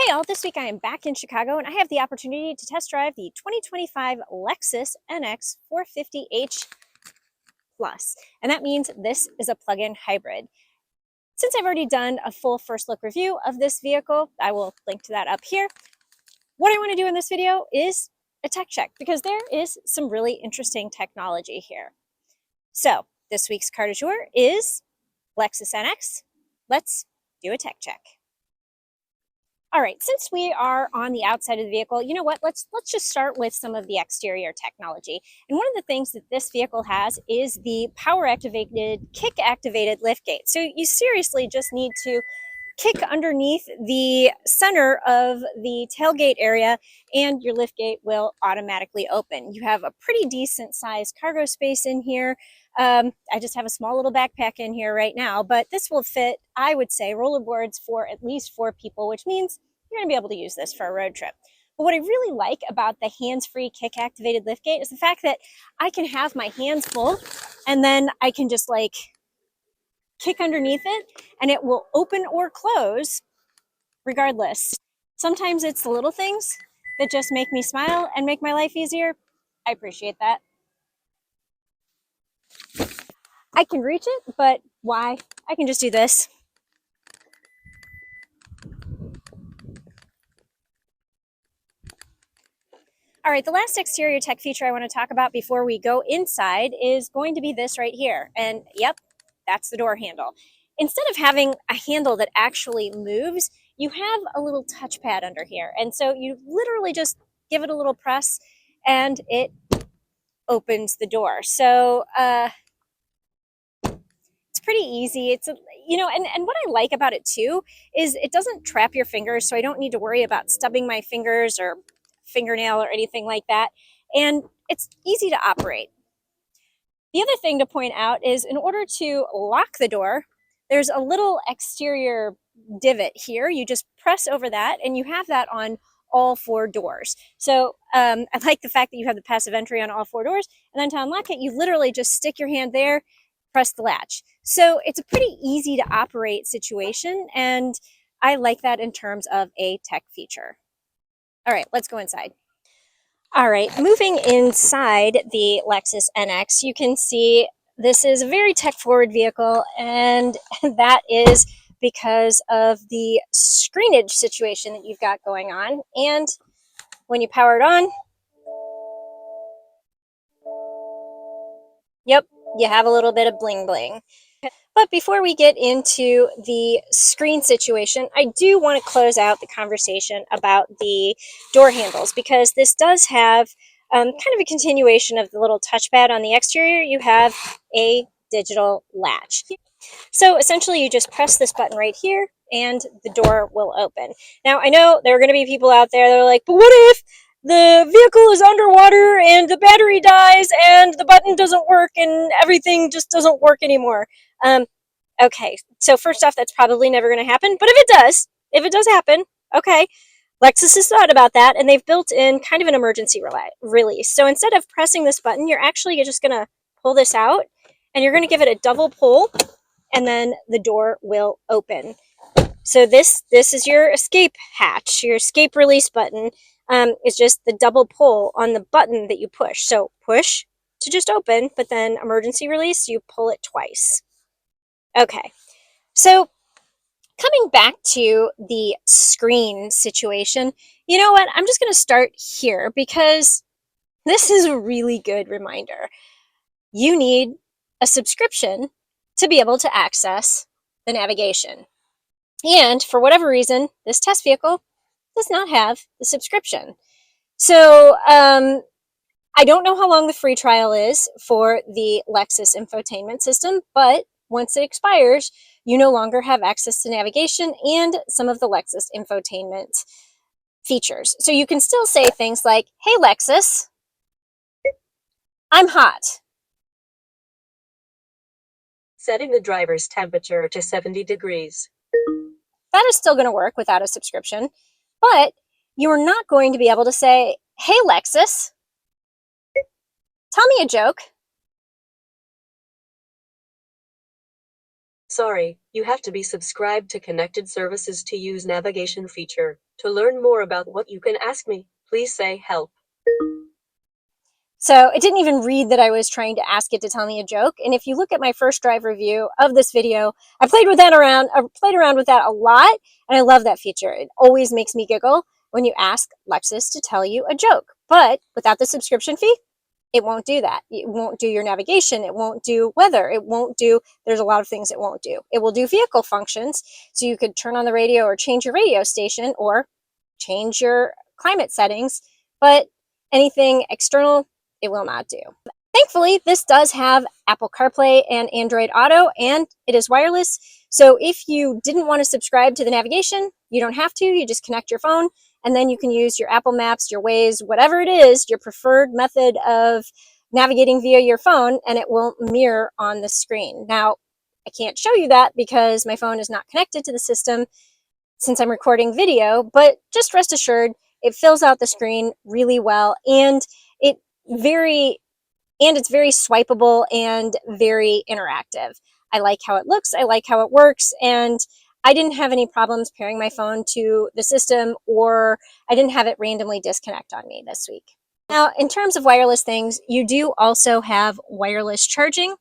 Hey all, this week I am back in Chicago and I have the opportunity to test drive the 2025 Lexus NX 450h Plus. And that means this is a plug-in hybrid. Since I've already done a full first look review of this vehicle, I will link to that up here. What I want to do in this video is a tech check because there is some really interesting technology here. So this week's car du jour is Lexus NX. Let's do a tech check. All right, since we are on the outside of the vehicle, you know what? Let's just start with some of the exterior technology. And one of the things that this vehicle has is the power-activated, kick-activated liftgate. So you seriously just need to kick underneath the center of the tailgate area and your liftgate will automatically open. You have a pretty decent sized cargo space in here. I just have a small little backpack in here right now, but this will fit, I would say, rollerboards for at least 4 people, which means you're going to be able to use this for a road trip. But what I really like about the hands-free kick-activated liftgate is the fact that I can have my hands full and then I can just like kick underneath it and it will open or close regardless. Sometimes it's the little things that just make me smile and make my life easier. I appreciate that. I can reach it, but why? I can just do this. All right, the last exterior tech feature I want to talk about before we go inside is going to be this right here. And yep, that's the door handle. Instead of having a handle that actually moves, you have a little touchpad under here. And so you literally just give it a little press and it opens the door. So it's pretty easy. It's, and what I like about it too is it doesn't trap your fingers. So I don't need to worry about stubbing my fingers or fingernail or anything like that. And it's easy to operate. The other thing to point out is in order to lock the door, there's a little exterior divot here. You just press over that and you have that on all 4 doors. So I like the fact that you have the passive entry on all 4 doors. And then to unlock it, you literally just stick your hand there, press the latch. So it's a pretty easy to operate situation. And I like that in terms of a tech feature. All right, let's go inside. All right, moving inside the Lexus NX, you can see this is a very tech-forward vehicle, and that is because of the screenage situation that you've got going on. And when you power it on, yep, you have a little bit of bling bling. But before we get into the screen situation, I do want to close out the conversation about the door handles because this does have kind of a continuation of the little touchpad on the exterior. You have a digital latch. So essentially you just press this button right here and the door will open. Now I know there are going to be people out there that are like, but what if the vehicle is underwater and the battery dies and the button doesn't work and everything just doesn't work anymore? Okay, so first off, that's probably never going to happen. But if it does happen, okay, Lexus has thought about that and they've built in kind of an emergency release. So instead of pressing this button, you're just going to pull this out and you're going to give it a double pull and then the door will open. So this is your escape hatch, your escape release button. Is just the double pull on the button that you push. So push to just open, but then emergency release, you pull it twice. Okay, so coming back to the screen situation, you know what? I'm just going to start here because this is a really good reminder. You need a subscription to be able to access the navigation. And for whatever reason, this test vehicle does not have the subscription. So I don't know how long the free trial is for the Lexus infotainment system, but once it expires, you no longer have access to navigation and some of the Lexus infotainment features. So you can still say things like, hey Lexus, I'm hot. Setting the driver's temperature to 70 degrees. That is still going to work without a subscription, but you're not going to be able to say, hey Lexus, tell me a joke. Sorry, you have to be subscribed to Connected Services to use navigation feature. To learn more about what you can ask me, please say help. So it didn't even read that I was trying to ask it to tell me a joke. And if you look at my first drive review of this video, I played around with that a lot, and I love that feature. It always makes me giggle when you ask Lexus to tell you a joke. But without the subscription fee, it won't do that. It won't do your navigation. It won't do weather. It won't do, there's a lot of things it won't do. It will do vehicle functions. So you could turn on the radio or change your radio station or change your climate settings, but anything external, it will not do. Thankfully, this does have Apple CarPlay and Android Auto, and it is wireless. So if you didn't want to subscribe to the navigation, you don't have to. You just connect your phone, and then you can use your Apple Maps, your Waze, whatever it is, your preferred method of navigating via your phone, and it will mirror on the screen. Now, I can't show you that because my phone is not connected to the system since I'm recording video, but just rest assured, it fills out the screen really well, and it it's very swipeable and very interactive. I like how it looks, I like how it works, and I didn't have any problems pairing my phone to the system, or I didn't have it randomly disconnect on me this week. Now, in terms of wireless things, you do also have wireless charging,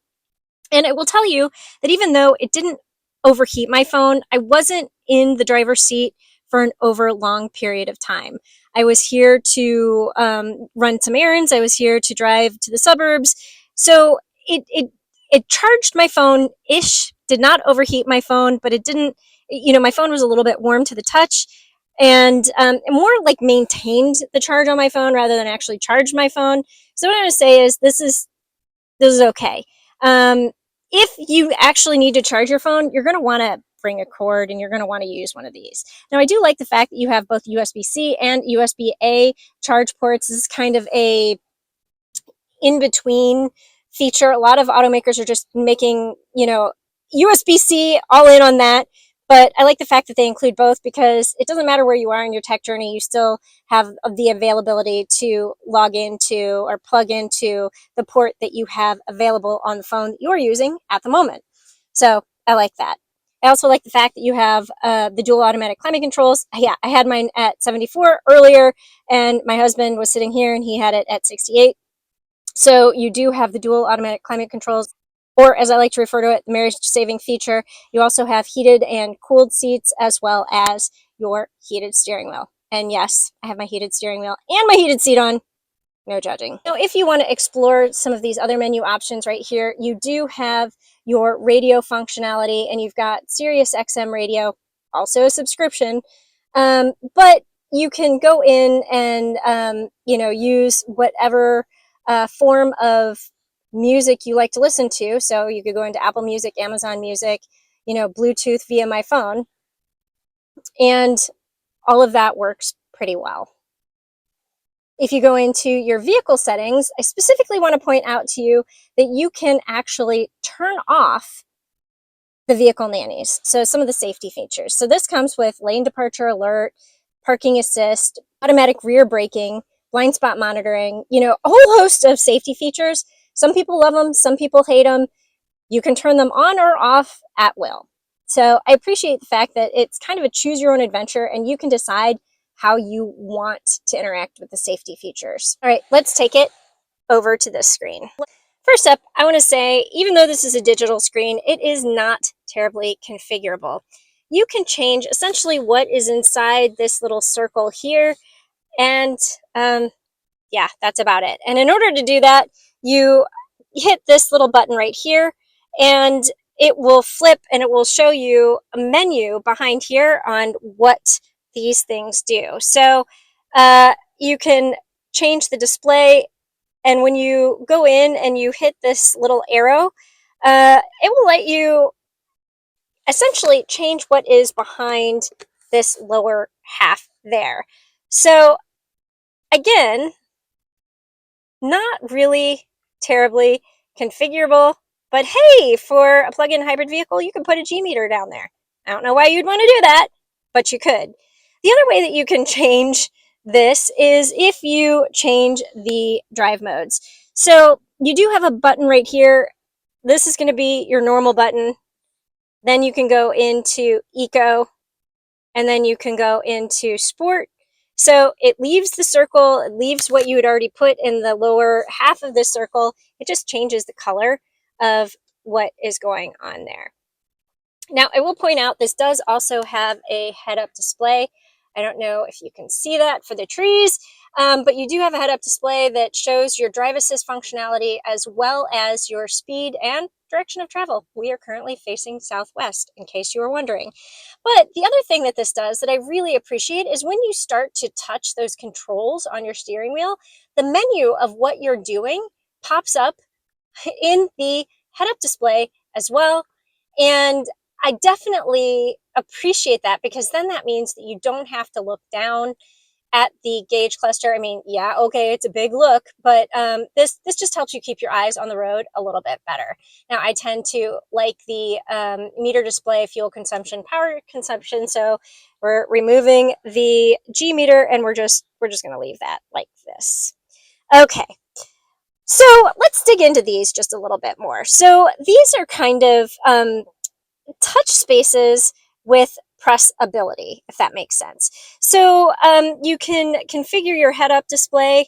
and it will tell you that even though it didn't overheat my phone, I wasn't in the driver's seat for an over long period of time. I was here to run some errands. I was here to drive to the suburbs. So it charged my phone-ish, did not overheat my phone, but it didn't, my phone was a little bit warm to the touch, and more like maintained the charge on my phone rather than actually charged my phone. So what I'm going to say is this is okay. If you actually need to charge your phone, you're going to want to bring a cord and you're going to want to use one of these. Now, I do like the fact that you have both USB-C and USB-A charge ports. This is kind of a in-between feature. A lot of automakers are just making, USB-C all in on that. But I like the fact that they include both because it doesn't matter where you are in your tech journey, you still have the availability to log into or plug into the port that you have available on the phone that you're using at the moment. So I like that. I also like the fact that you have the dual automatic climate controls. Yeah, I had mine at 74 earlier, and my husband was sitting here and he had it at 68. So you do have the dual automatic climate controls, or as I like to refer to it, the marriage-saving feature. You also have heated and cooled seats as well as your heated steering wheel. And yes, I have my heated steering wheel and my heated seat on. No judging. Now, if you want to explore some of these other menu options right here, you do have your radio functionality, and you've got Sirius XM radio, also a subscription. But you can go in and use whatever form of music you like to listen to. So you could go into Apple Music, Amazon Music, Bluetooth via my phone, and all of that works pretty well. If you go into your vehicle settings, I specifically want to point out to you that you can actually turn off the vehicle nannies. So some of the safety features. So this comes with lane departure alert, parking assist, automatic rear braking, blind spot monitoring, a whole host of safety features. Some people love them, some people hate them. You can turn them on or off at will. So I appreciate the fact that it's kind of a choose your own adventure, and you can decide how you want to interact with the safety features. All right, let's take it over to this screen. First up, I want to say, even though this is a digital screen, it is not terribly configurable. You can change essentially what is inside this little circle here, and yeah, that's about it. And in order to do that, you hit this little button right here, and it will flip and it will show you a menu behind here on what these things do. So you can change the display, and when you go in and you hit this little arrow, it will let you essentially change what is behind this lower half there. So again, not really terribly configurable, but hey, for a plug-in hybrid vehicle, you can put a G meter down there. I don't know why you'd want to do that, but you could. The other way that you can change this is if you change the drive modes. So you do have a button right here. This is going to be your normal button. Then you can go into eco, and then you can go into sport. So it leaves the circle, it leaves what you had already put in the lower half of the circle. It just changes the color of what is going on there. Now, I will point out this does also have a head-up display. I don't know if you can see that for the trees, but you do have a head-up display that shows your drive assist functionality as well as your speed and direction of travel. We are currently facing southwest, in case you were wondering. But the other thing that this does that I really appreciate is when you start to touch those controls on your steering wheel, the menu of what you're doing pops up in the head-up display as well. And I definitely appreciate that, because then that means that you don't have to look down at the gauge cluster. I mean, yeah, okay, it's a big look, but this just helps you keep your eyes on the road a little bit better. Now, I tend to like the meter display, fuel consumption, power consumption, so we're removing the G meter, and we're just going to leave that like this. Okay, so let's dig into these just a little bit more. So these are kind of touch spaces with press ability, if that makes sense. So you can configure your head-up display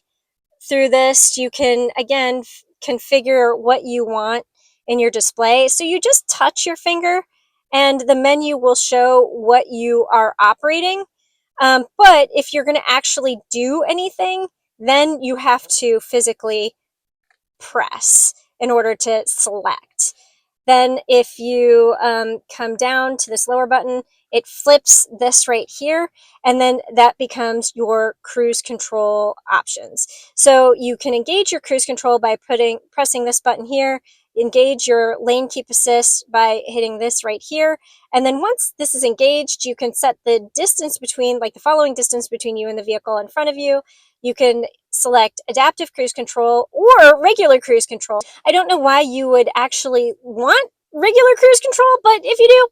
through this. You can, again, configure what you want in your display. So you just touch your finger and the menu will show what you are operating. But if you're going to actually do anything, then you have to physically press in order to select. Then if you come down to this lower button, it flips this right here, and then that becomes your cruise control options. So you can engage your cruise control by pressing this button here, engage your lane keep assist by hitting this right here, and then once this is engaged, you can set the distance between, like the following distance between you and the vehicle in front of you. You can select adaptive cruise control or regular cruise control. I don't know why you would actually want regular cruise control, but if you do,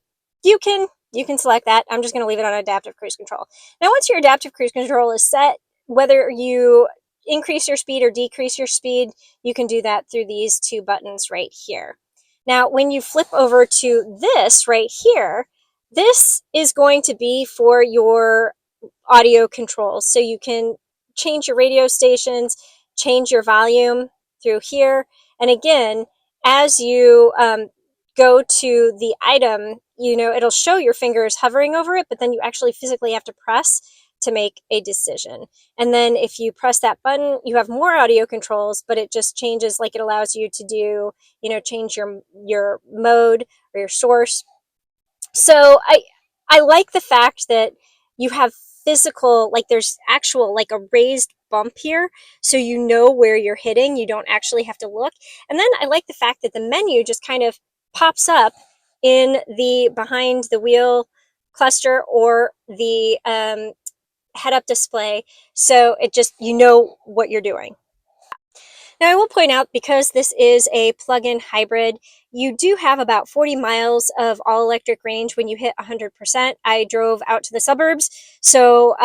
you can select that. I'm just going to leave it on adaptive cruise control. Now, once your adaptive cruise control is set, whether you increase your speed or decrease your speed, you can do that through these two buttons right here. Now, when you flip over to this right here, this is going to be for your audio controls. So you can change your radio stations, change your volume through here. And again, as you go to the item, it'll show your fingers hovering over it, but then you actually physically have to press to make a decision. And then if you press that button, you have more audio controls, but it just changes, like it allows you to do, change your mode or your source. So I like the fact that you have physical, like there's actual, like a raised bump here, so you know where you're hitting. You don't actually have to look. And then I like the fact that the menu just kind of pops up in the behind the wheel cluster or the head-up display, so it just, what you're doing. Now, I will point out, because this is a plug-in hybrid, you do have about 40 miles of all-electric range when you hit 100%. I drove out to the suburbs, so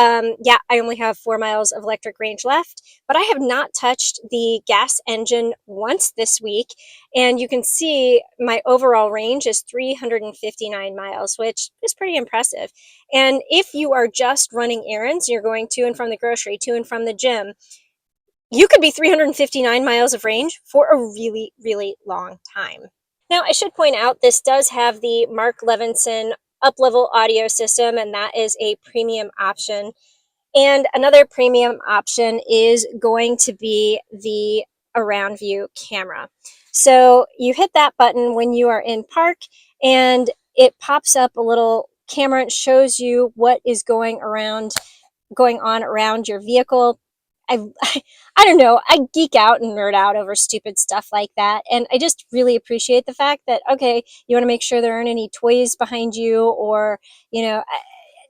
yeah, I only have 4 miles of electric range left, but I have not touched the gas engine once this week, and you can see my overall range is 359 miles, which is pretty impressive. And if you are just running errands, you're going to and from the grocery, to and from the gym, you could be 359 miles of range for a really, really long time. Now, I should point out this does have the Mark Levinson up-level audio system, and that is a premium option. And another premium option is going to be the around view camera. So you hit that button when you are in park, and it pops up a little camera and shows you what is going on around your vehicle. I, I don't know. I geek out and nerd out over stupid stuff like that. And I just really appreciate the fact that, okay, you want to make sure there aren't any toys behind you, or,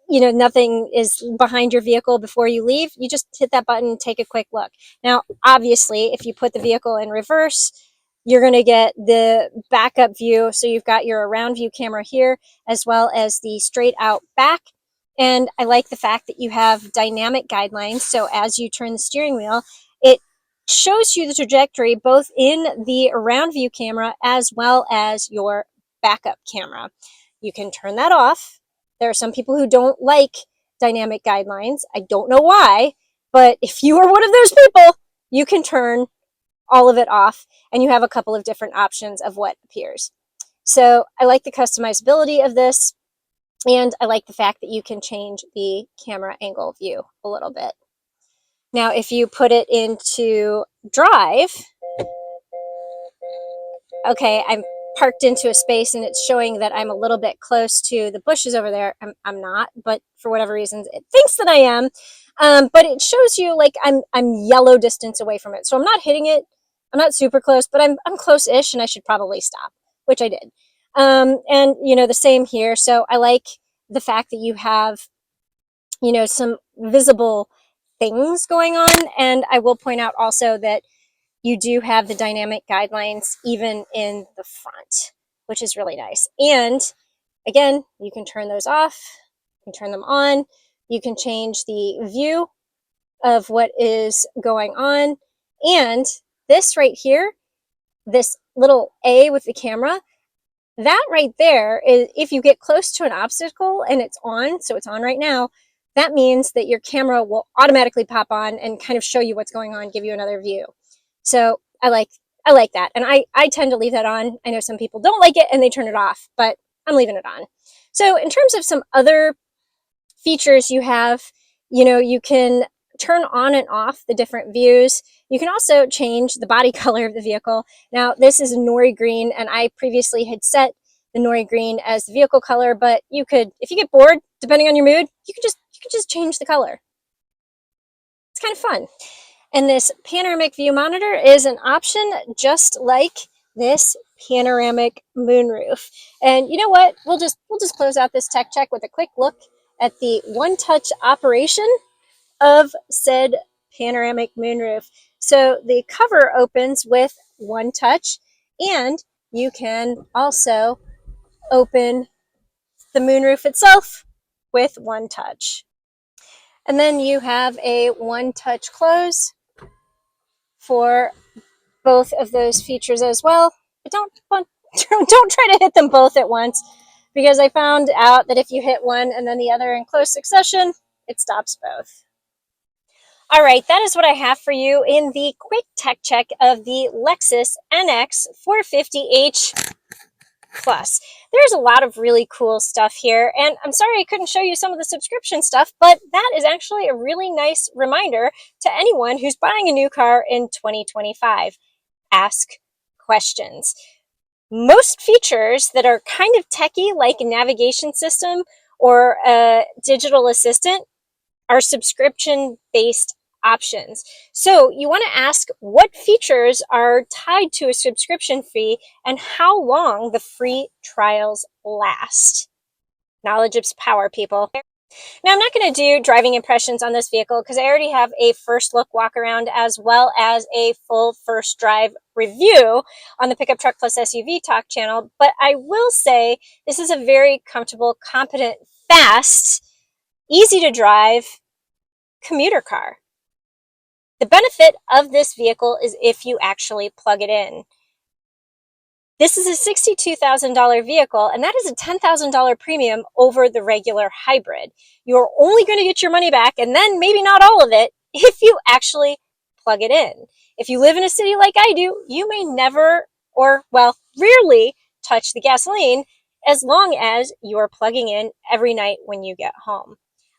nothing is behind your vehicle before you leave. You just hit that button and take a quick look. Now, obviously, if you put the vehicle in reverse, you're going to get the backup view. So you've got your around view camera here, as well as the straight out back. And I like the fact that you have dynamic guidelines. So as you turn the steering wheel, it shows you the trajectory both in the around view camera as well as your backup camera. You can turn that off. There are some people who don't like dynamic guidelines. I don't know why, but if you are one of those people, you can turn all of it off, and you have a couple of different options of what appears. So I like the customizability of this, and I like the fact that you can change the camera angle view a little bit. Now, if you put it into drive, okay, I'm parked into a space and it's showing that I'm a little bit close to the bushes over there. I'm not, but for whatever reasons, it thinks that I am. But it shows you like I'm yellow distance away from it. So I'm not hitting it. I'm not super close, but I'm close-ish, and I should probably stop, which I did. And, you know, the same here. So I like the fact that you have, you know, some visible things going on. And I will point out also that you do have the dynamic guidelines even in the front, which is really nice. And again, you can turn those off, you can turn them on, you can change the view of what is going on. And this right here, this little A with the camera, that right there is, if you get close to an obstacle and it's on, so it's on right now, that means that your camera will automatically pop on and kind of show you what's going on, give you another view. So I like that. And I tend to leave that on. I know some people don't like it and they turn it off, but I'm leaving it on. So in terms of some other features you have, you know, you can turn on and off the different views. You can also change the body color of the vehicle. Now, this is nori green, and I previously had set the nori green as the vehicle color, but you could, if you get bored, depending on your mood, you could just change the color. It's kind of fun. And this panoramic view monitor is an option just like this panoramic moonroof. And you know what? We'll just close out this tech check with a quick look at the one-touch operation of said panoramic moonroof. So the cover opens with one touch, and you can also open the moonroof itself with one touch. And then you have a one-touch close for both of those features as well. But don't try to hit them both at once, because I found out that if you hit one and then the other in close succession, it stops both. All right, that is what I have for you in the quick tech check of the Lexus NX 450h Plus. There's a lot of really cool stuff here, and I'm sorry I couldn't show you some of the subscription stuff, but that is actually a really nice reminder to anyone who's buying a new car in 2025. Ask questions. Most features that are kind of techy, like a navigation system or a digital assistant, are subscription-based options. So you want to ask what features are tied to a subscription fee and how long the free trials last. Knowledge is power, people. Now, I'm not going to do driving impressions on this vehicle because I already have a first look walk around as well as a full first drive review on the Pickup Truck Plus SUV Talk channel. But I will say this is a very comfortable, competent, fast, easy to drive commuter car. The benefit of this vehicle is if you actually plug it in. This is a $62,000 vehicle, and that is a $10,000 premium over the regular hybrid. You're only going to get your money back, and then maybe not all of it, if you actually plug it in. If you live in a city like I do, you may never, or well, rarely touch the gasoline as long as you are plugging in every night when you get home.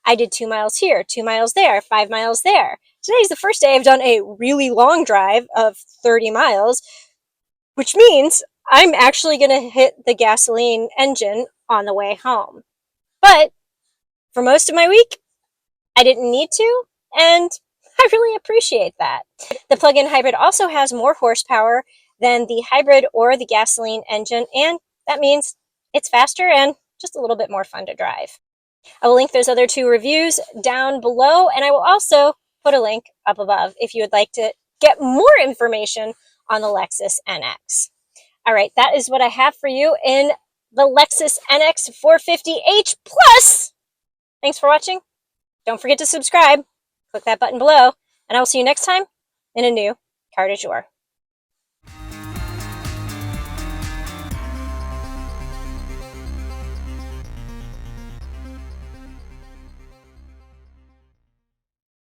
I did 2 miles here, 2 miles there, 5 miles there. Today's the first day I've done a really long drive of 30 miles, which means I'm actually going to hit the gasoline engine on the way home. But for most of my week, I didn't need to, and I really appreciate that. The plug-in hybrid also has more horsepower than the hybrid or the gasoline engine, and that means it's faster and just a little bit more fun to drive. I will link those other 2 reviews down below, and I will also put a link up above if you would like to get more information on the Lexus NX. All right, that is what I have for you in the Lexus NX 450h Plus. Thanks for watching. Don't forget to subscribe. Click that button below, and I will see you next time in a new Car du Jour.